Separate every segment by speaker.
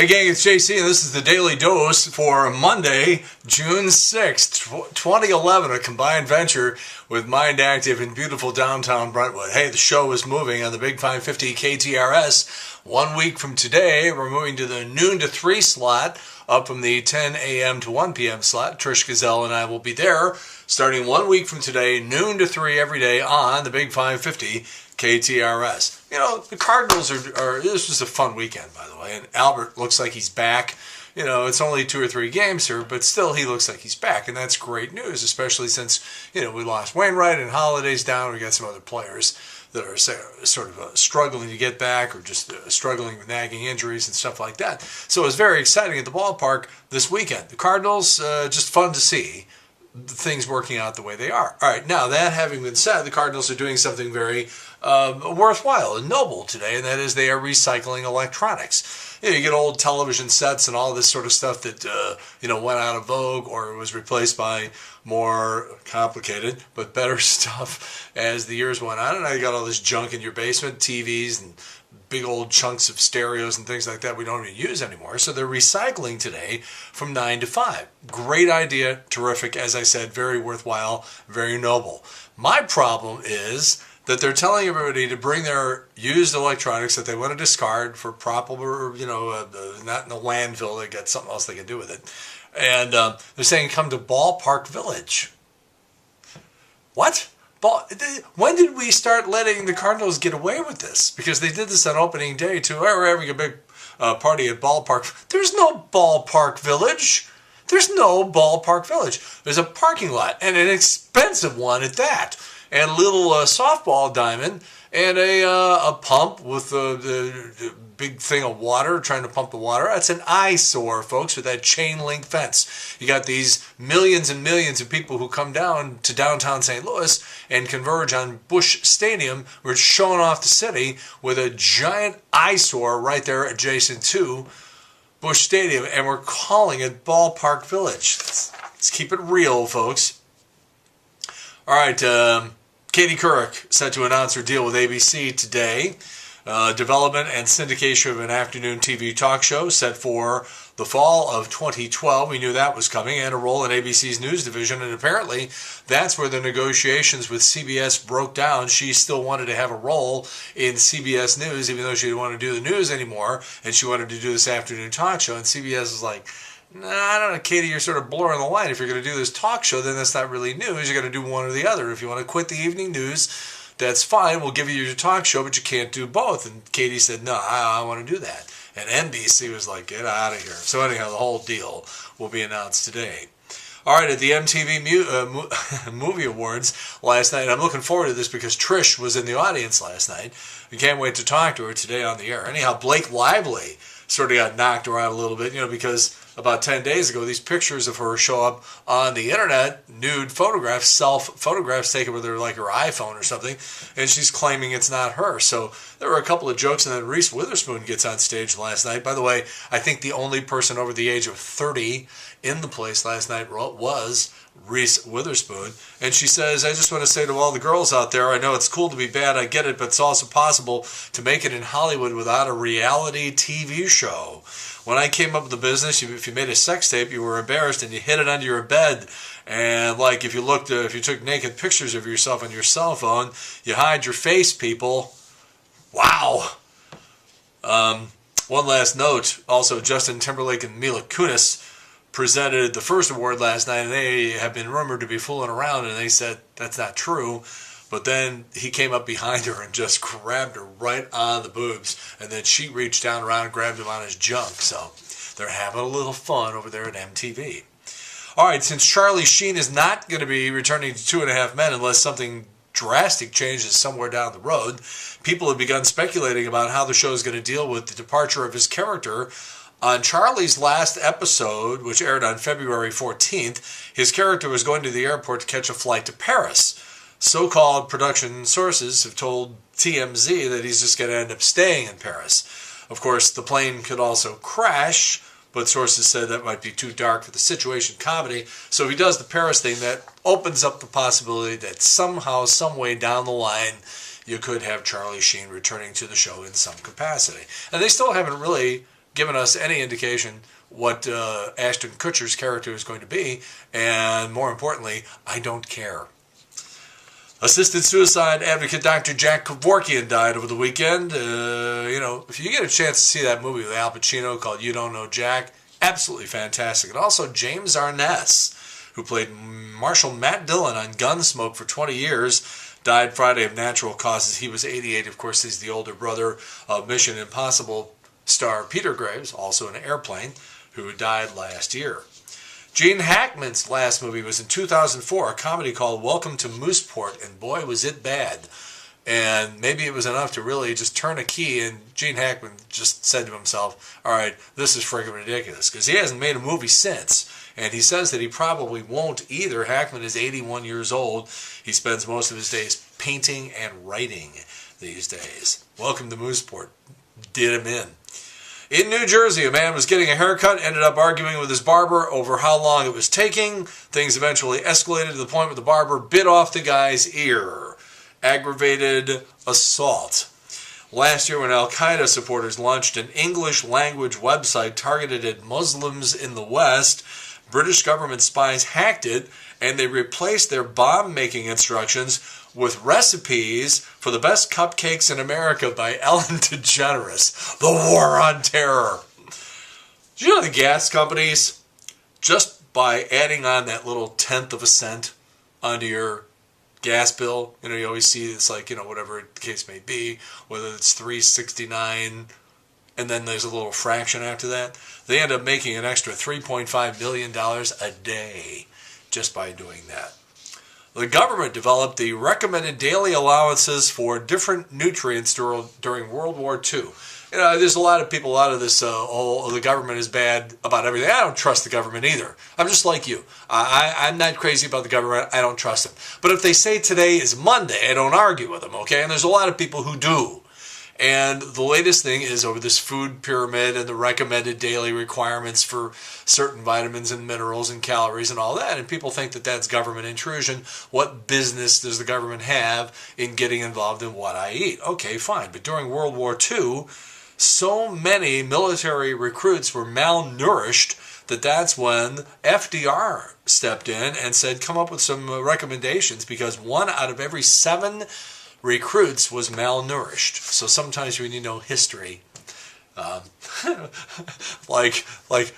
Speaker 1: Hey gang, it's JC and this is the Daily Dose for Monday, June 6th, 2011, a combined venture with Mind Active in beautiful downtown Brentwood. Hey, the show is moving on the Big 550 KTRS. 1 week from today, we're moving to the noon to 3 slot, up from the 10 a.m. to 1 p.m. slot. Trish Gazelle and I will be there starting 1 week from today, noon to 3 every day on the Big 550 KTRS. You know, the Cardinals are this was a fun weekend, by the way, and Albert looks like he's back. You know, it's only 2 or 3 games here, but still he looks like he's back, and that's great news, especially since, you know, we lost Wainwright and Holiday's down. We got some other players that are sort of struggling to get back or just struggling with nagging injuries and stuff like that. So it was very exciting at the ballpark this weekend. The Cardinals, just fun to see things working out the way they are. All right, now that having been said, the Cardinals are doing something very worthwhile and noble today, and that is they are recycling electronics. You know, you get old television sets and all this sort of stuff that went out of vogue or was replaced by more complicated but better stuff as the years went on. And now you got all this junk in your basement, TVs and big old chunks of stereos and things like that we don't even use anymore. So they're recycling today from 9 to 5. Great idea, terrific, as I said, very worthwhile, very noble. My problem is that they're telling everybody to bring their used electronics that they want to discard for proper, not in the landfill, they get something else they can do with it. And they're saying come to Ballpark Village. What? When did we start letting the Cardinals get away with this? Because they did this on opening day too. We're having a big party at Ballpark. There's no Ballpark Village. There's no Ballpark Village. There's a parking lot, and an expensive one at that. And a little softball diamond, and a pump with the big thing of water, trying to pump the water. That's an eyesore, folks, with that chain link fence. You got these millions and millions of people who come down to downtown St. Louis and converge on Busch Stadium. We're showing off the city with a giant eyesore right there adjacent to Busch Stadium, and we're calling it Ballpark Village. Let's keep it real, folks. All right, Katie Couric set to announce her deal with ABC today. Development and syndication of an afternoon TV talk show set for the fall of 2012. We knew that was coming, and a role in ABC's news division, and apparently that's where the negotiations with CBS broke down. She still wanted to have a role in CBS News, even though she didn't want to do the news anymore, and she wanted to do this afternoon talk show, and CBS was like, nah, I don't know, Katie, you're sort of blurring the line. If you're going to do this talk show, then that's not really news. You got to do one or the other. If you want to quit the evening news, that's fine. We'll give you your talk show, but you can't do both. And Katie said, no, I want to do that. And NBC was like, get out of here. So anyhow, the whole deal will be announced today. All right, at the MTV Movie Awards last night, I'm looking forward to this because Trish was in the audience last night. We can't wait to talk to her today on the air. Anyhow, Blake Lively sort of got knocked around a little bit, because about 10 days ago, these pictures of her show up on the internet, nude photographs, self-photographs taken with her iPhone or something, and she's claiming it's not her. So there were a couple of jokes, and then Reese Witherspoon gets on stage last night. By the way, I think the only person over the age of 30 in the place last night was Reese Witherspoon, and she says, I just want to say to all the girls out there, I know it's cool to be bad, I get it, but it's also possible to make it in Hollywood without a reality TV show. When I came up with the business, if you made a sex tape, you were embarrassed and you hid it under your bed. And if you took naked pictures of yourself on your cell phone, you hide your face, people. Wow. One last note. Also, Justin Timberlake and Mila Kunis presented the first award last night, and they have been rumored to be fooling around, and they said that's not true. But then he came up behind her and just grabbed her right on the boobs, and then she reached down around and grabbed him on his junk. So they're having a little fun over there at MTV. All right, since Charlie Sheen is not going to be returning to Two and a Half Men unless something drastic changes somewhere down the road, people have begun speculating about how the show is going to deal with the departure of his character. On Charlie's last episode, which aired on February 14th, his character was going to the airport to catch a flight to Paris. So-called production sources have told TMZ that he's just going to end up staying in Paris. Of course, the plane could also crash, but sources said that might be too dark for the situation comedy. So if he does the Paris thing, that opens up the possibility that somehow, some way down the line, you could have Charlie Sheen returning to the show in some capacity. And they still haven't really given us any indication what Ashton Kutcher's character is going to be, and more importantly, I don't care. Assisted suicide advocate Dr. Jack Kevorkian died over the weekend. If you get a chance to see that movie with Al Pacino called You Don't Know Jack, absolutely fantastic. And also James Arness, who played Marshal Matt Dillon on Gunsmoke for 20 years, died Friday of natural causes. He was 88. Of course, he's the older brother of Mission Impossible star Peter Graves, also in Airplane, who died last year. Gene Hackman's last movie was in 2004, a comedy called Welcome to Mooseport, and boy, was it bad. And maybe it was enough to really just turn a key, and Gene Hackman just said to himself, all right, this is friggin' ridiculous, because he hasn't made a movie since. And he says that he probably won't either. Hackman is 81 years old. He spends most of his days painting and writing these days. Welcome to Mooseport did him in. In New Jersey, a man was getting a haircut, ended up arguing with his barber over how long it was taking. Things eventually escalated to the point where the barber bit off the guy's ear. Aggravated assault. Last year, when Al-Qaeda supporters launched an English-language website targeted at Muslims in the West, British government spies hacked it, and they replaced their bomb-making instructions with recipes for the best cupcakes in America by Ellen DeGeneres. The War on Terror. Do you know the gas companies, just by adding on that little tenth of a cent onto your gas bill, you always see it's like, whatever the case may be, whether it's $3.69 and then there's a little fraction after that, they end up making an extra $3.5 million a day just by doing that. The government developed the recommended daily allowances for different nutrients during World War II. There's a lot of people out of this, the government is bad about everything. I don't trust the government either. I'm just like you. I'm not crazy about the government. I don't trust them. But if they say today is Monday, I don't argue with them, okay? And there's a lot of people who do. And the latest thing is over this food pyramid and the recommended daily requirements for certain vitamins and minerals and calories and all that. And people think that that's government intrusion. What business does the government have in getting involved in what I eat? Okay, fine. But during World War II, so many military recruits were malnourished that's when FDR stepped in and said, come up with some recommendations, because 1 out of every 7 recruits was malnourished. So sometimes when you know history, like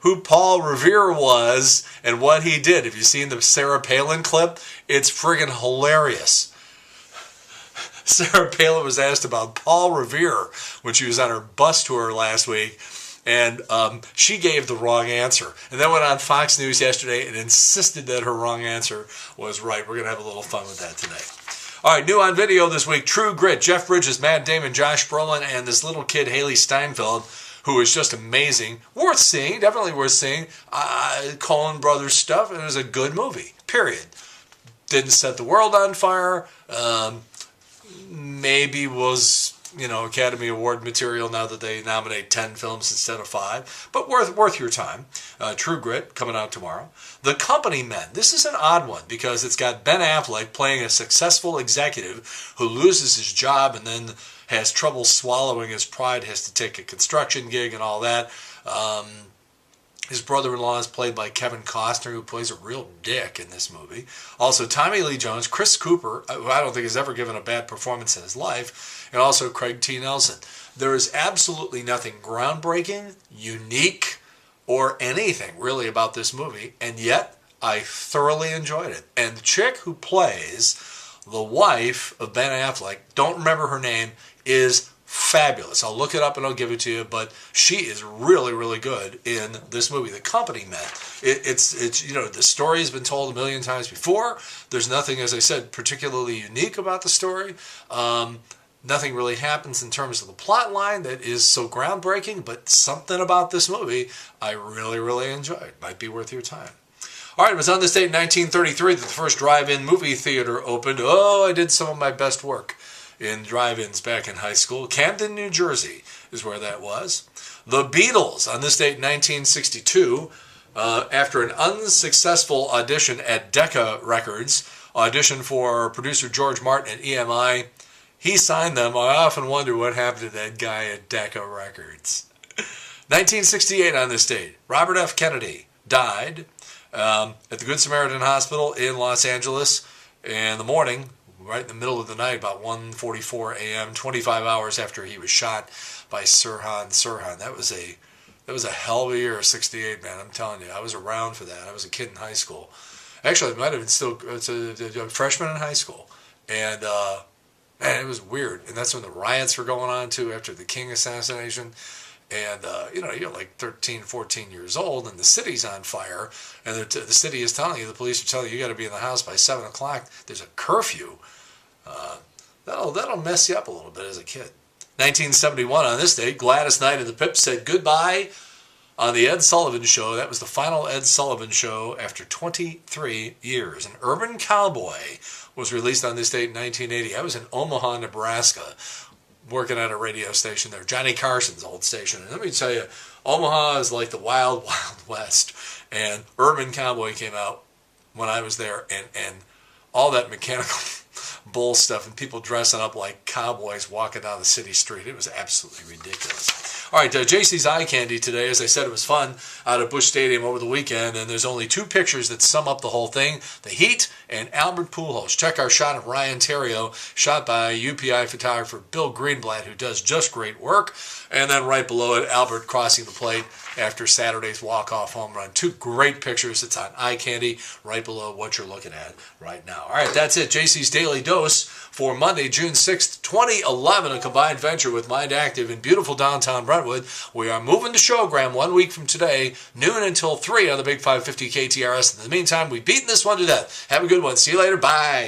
Speaker 1: who Paul Revere was and what he did. If you've seen the Sarah Palin clip, it's friggin' hilarious. Sarah Palin was asked about Paul Revere when she was on her bus tour last week, and she gave the wrong answer. And then went on Fox News yesterday and insisted that her wrong answer was right. We're going to have a little fun with that today. All right, new on video this week, True Grit, Jeff Bridges, Matt Damon, Josh Brolin, and this little kid, Haley Steinfeld, who is just amazing. Worth seeing, definitely worth seeing. Coen Brothers stuff, and it was a good movie, period. Didn't set the world on fire. Maybe was, Academy Award material now that they nominate 10 films instead of 5. But worth your time. True Grit, coming out tomorrow. The Company Men. This is an odd one because it's got Ben Affleck playing a successful executive who loses his job and then has trouble swallowing his pride, has to take a construction gig and all that. His brother-in-law is played by Kevin Costner, who plays a real dick in this movie. Also, Tommy Lee Jones, Chris Cooper, who I don't think has ever given a bad performance in his life, and also Craig T. Nelson. There is absolutely nothing groundbreaking, unique, or anything really about this movie, and yet I thoroughly enjoyed it. And the chick who plays the wife of Ben Affleck, don't remember her name, is fabulous. I'll look it up and I'll give it to you, but she is really, really good in this movie, The Company Men. It's the story has been told a million times before. There's nothing, as I said, particularly unique about the story. Nothing really happens in terms of the plot line that is so groundbreaking, but something about this movie I really, really enjoyed. Might be worth your time. All right, it was on this date in 1933 that the first drive-in movie theater opened. I did some of my best work in drive-ins back in high school. Camden, New Jersey is where that was. The Beatles, on this date in 1962, after an unsuccessful audition at Decca Records, auditioned for producer George Martin at EMI. He signed them. I often wonder what happened to that guy at Decca Records. 1968 on this date, Robert F. Kennedy died at the Good Samaritan Hospital in Los Angeles in the morning, right in the middle of the night, about 1:44 a.m., 25 hours after he was shot by Sirhan Sirhan. That was a hell of a year, 68, man. I'm telling you, I was around for that. I was a kid in high school. Actually, I might have been still a freshman in high school. And, man, it was weird. And that's when the riots were going on, too, after the King assassination. And, you're like 13, 14 years old, and the city's on fire. And the city is telling you, the police are telling you got to be in the house by 7 o'clock. There's a curfew. That'll mess you up a little bit as a kid. 1971 on this date, Gladys Knight and the Pips said goodbye on the Ed Sullivan Show. That was the final Ed Sullivan Show after 23 years. An Urban Cowboy was released on this date in 1980. I was in Omaha, Nebraska, working at a radio station there, Johnny Carson's old station. And let me tell you, Omaha is like the wild, wild west. And Urban Cowboy came out when I was there, and all that mechanical bull stuff and people dressing up like cowboys walking down the city street. It was absolutely ridiculous. All right, JC's Eye Candy today. As I said, it was fun out at Busch Stadium over the weekend, and there's only two pictures that sum up the whole thing: the Heat and Albert Pujols. Check our shot of Ryan Theriot, shot by UPI photographer Bill Greenblatt, who does just great work. And then right below it, Albert crossing the plate after Saturday's walk-off home run. Two great pictures. It's on Eye Candy right below what you're looking at right now. All right, that's it. JC's Daily Dose for Monday, June 6th, 2011, a combined venture with Mind Active in beautiful downtown Brentwood. We are moving to Showgram 1 week from today, noon until 3 on the Big 550 KTRS. In the meantime, we've beaten this one to death. Have a good one. See you later. Bye.